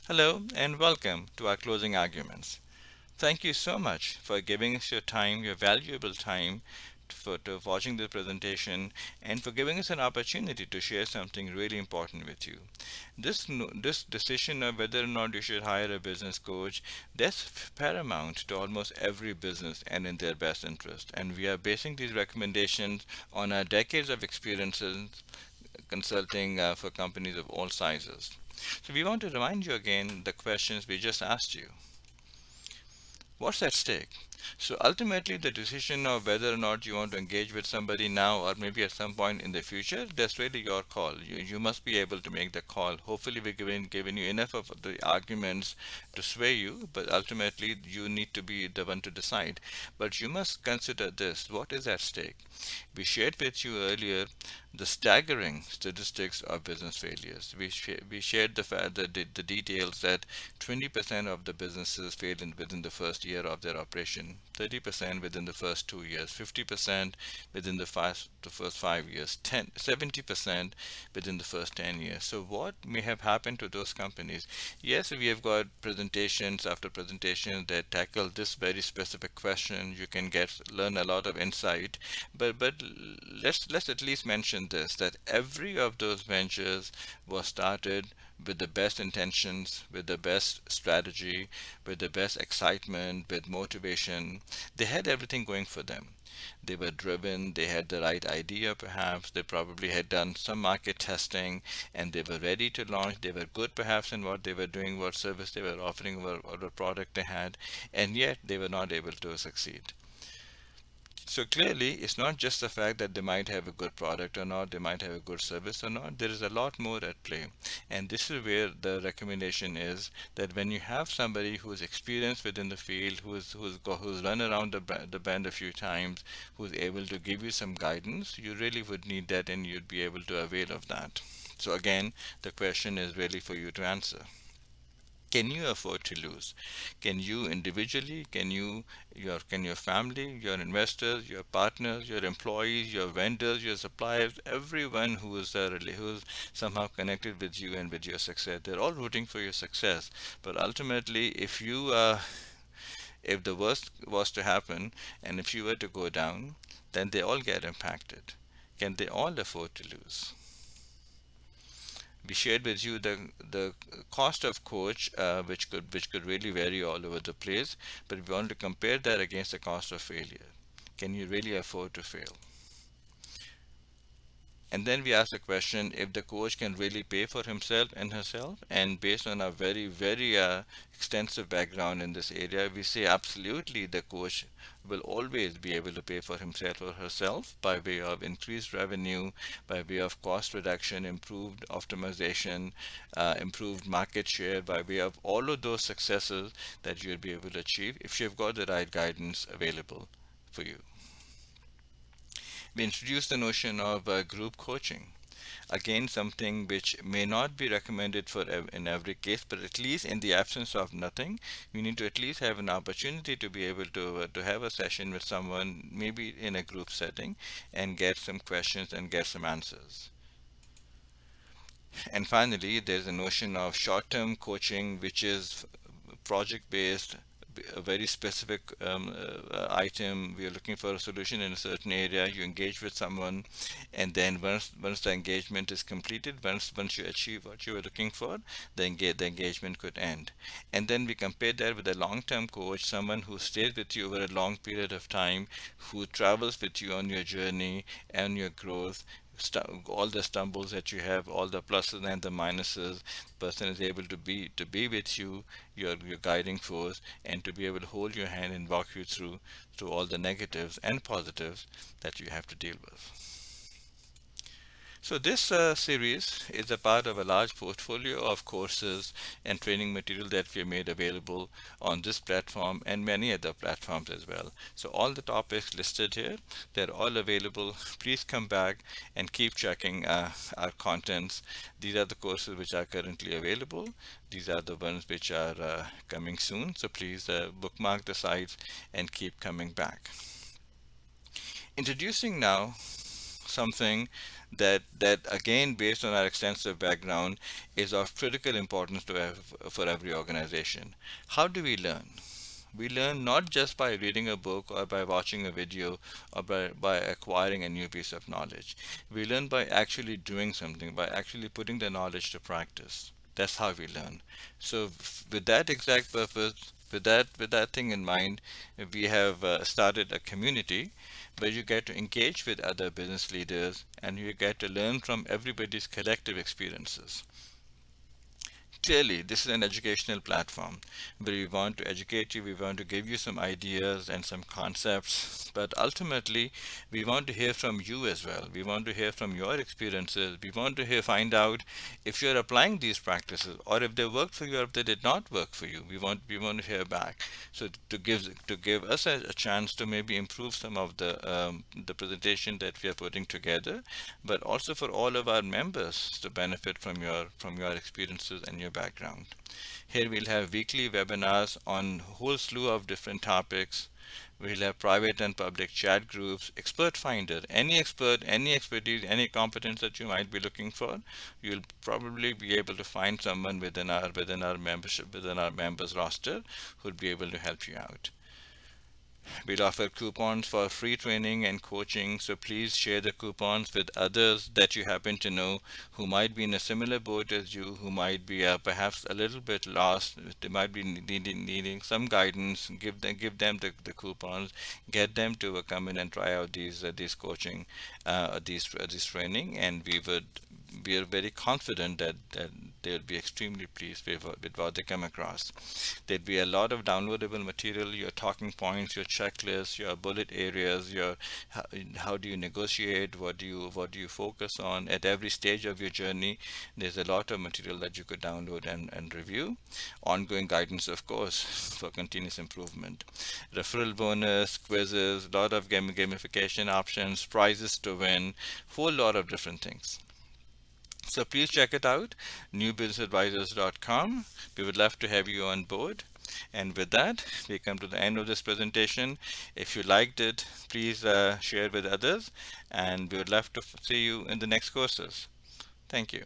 Hello and welcome to our closing arguments. Thank you so much for giving us your time, your valuable time, for watching the presentation and for giving us an opportunity to share something really important with you. This decision of whether or not you should hire a business coach, that's paramount to almost every business and in their best interest. And we are basing these recommendations on our decades of experiences consulting for companies of all sizes. So we want to remind you again the questions we just asked you. What's at stake? So ultimately, the decision of whether or not you want to engage with somebody now or maybe at some point in the future, that's really your call. You must be able to make the call. Hopefully, we've given you enough of the arguments to sway you, but ultimately, you need to be the one to decide. But you must consider this: what is at stake? We shared with you earlier the staggering statistics of business failures. We shared the details that 20% of the businesses failed within the first year of their operation, 30% within the first 2 years, 50% within the first 5 years, 70% within the first 10 years. So what may have happened to those companies? Yes, we have got presentations after presentations that tackle this very specific question. You can learn a lot of insight, but let's at least mention this, that every of those ventures was started with the best intentions, with the best strategy, with the best excitement, with motivation. They had everything going for them. They were driven, they had the right idea perhaps, they probably had done some market testing, and they were ready to launch. They were good perhaps in what they were doing, what service they were offering, what product they had, and yet they were not able to succeed. So clearly, it's not just the fact that they might have a good product or not, they might have a good service or not. There is a lot more at play. And this is where the recommendation is that when you have somebody who's experienced within the field, who's run around the bend a few times, who's able to give you some guidance, you really would need that and you'd be able to avail of that. So again, the question is really for you to answer. Can you afford to lose? Can you individually, can your family, your investors, your partners, your employees, your vendors, your suppliers, everyone who's somehow connected with you and with your success, they're all rooting for your success. But ultimately, if the worst was to happen and if you were to go down, then they all get impacted. Can they all afford to lose? We shared with you the cost of coach, which could really vary all over the place, but we want to compare that against the cost of failure. Can you really afford to fail? And then we ask the question if the coach can really pay for himself and herself. And based on a very extensive background in this area, we say absolutely the coach will always be able to pay for himself or herself by way of increased revenue, by way of cost reduction, improved optimization, improved market share, by way of all of those successes that you'll be able to achieve if you've got the right guidance available for you. We introduced the notion of group coaching. Again, something which may not be recommended in every case, but at least in the absence of nothing, you need to at least have an opportunity to be able to have a session with someone, maybe in a group setting, and get some questions and get some answers. And finally, there's a notion of short-term coaching, which is project-based, a very specific item. We are looking for a solution in a certain area. You engage with someone, and then once the engagement is completed, once you achieve what you were looking for, the engagement could end. And then we compare that with a long-term coach, someone who stays with you over a long period of time, who travels with you on your journey and your growth, all the stumbles that you have, all the pluses and the minuses. The person is able to be with you, your guiding force, and to be able to hold your hand and walk you through all the negatives and positives that you have to deal with. So this series is a part of a large portfolio of courses and training material that we have made available on this platform and many other platforms as well. So all the topics listed here, they're all available. Please come back and keep checking our contents. These are the courses which are currently available. These are the ones which are coming soon. So please bookmark the sites and keep coming back. Introducing now something that again, based on our extensive background, is of critical importance for every organization. How do we learn? We learn not just by reading a book or by watching a video or by acquiring a new piece of knowledge. We learn by actually doing something, by actually putting the knowledge to practice. That's how we learn. So, with that exact purpose, with that thing in mind, we have started a community where you get to engage with other business leaders and you get to learn from everybody's collective experiences. Clearly, this is an educational platform where we want to educate you, we want to give you some ideas and some concepts, but ultimately, we want to hear from you as well. We want to hear from your experiences. We want to find out if you're applying these practices or if they worked for you or if they did not work for you. We want to hear back. So to give us a chance to maybe improve some of the presentation that we are putting together, but also for all of our members to benefit from your experiences and your background. Here we'll have weekly webinars on a whole slew of different topics. We'll have private and public chat groups, expert finder, any expert, any expertise, any competence that you might be looking for, you'll probably be able to find someone within our membership, within our members roster who'll be able to help you out. We'll offer coupons for free training and coaching, so please share the coupons with others that you happen to know who might be in a similar boat as you, who might be perhaps a little bit lost. They might be needing some guidance. Give them the coupons, get them to come in and try out these coaching, these training, and we are very confident that they'll be extremely pleased with what they come across. There'd be a lot of downloadable material, your talking points, your checklists, your bullet areas, your how do you negotiate, what do you focus on at every stage of your journey. There's a lot of material that you could download and review. Ongoing guidance, of course, for continuous improvement. Referral bonus, quizzes, a lot of gamification options, prizes to win, whole lot of different things. So please check it out, newbusinessadvisors.com. We would love to have you on board. And with that, we come to the end of this presentation. If you liked it, please share with others, and we would love to see you in the next courses. Thank you.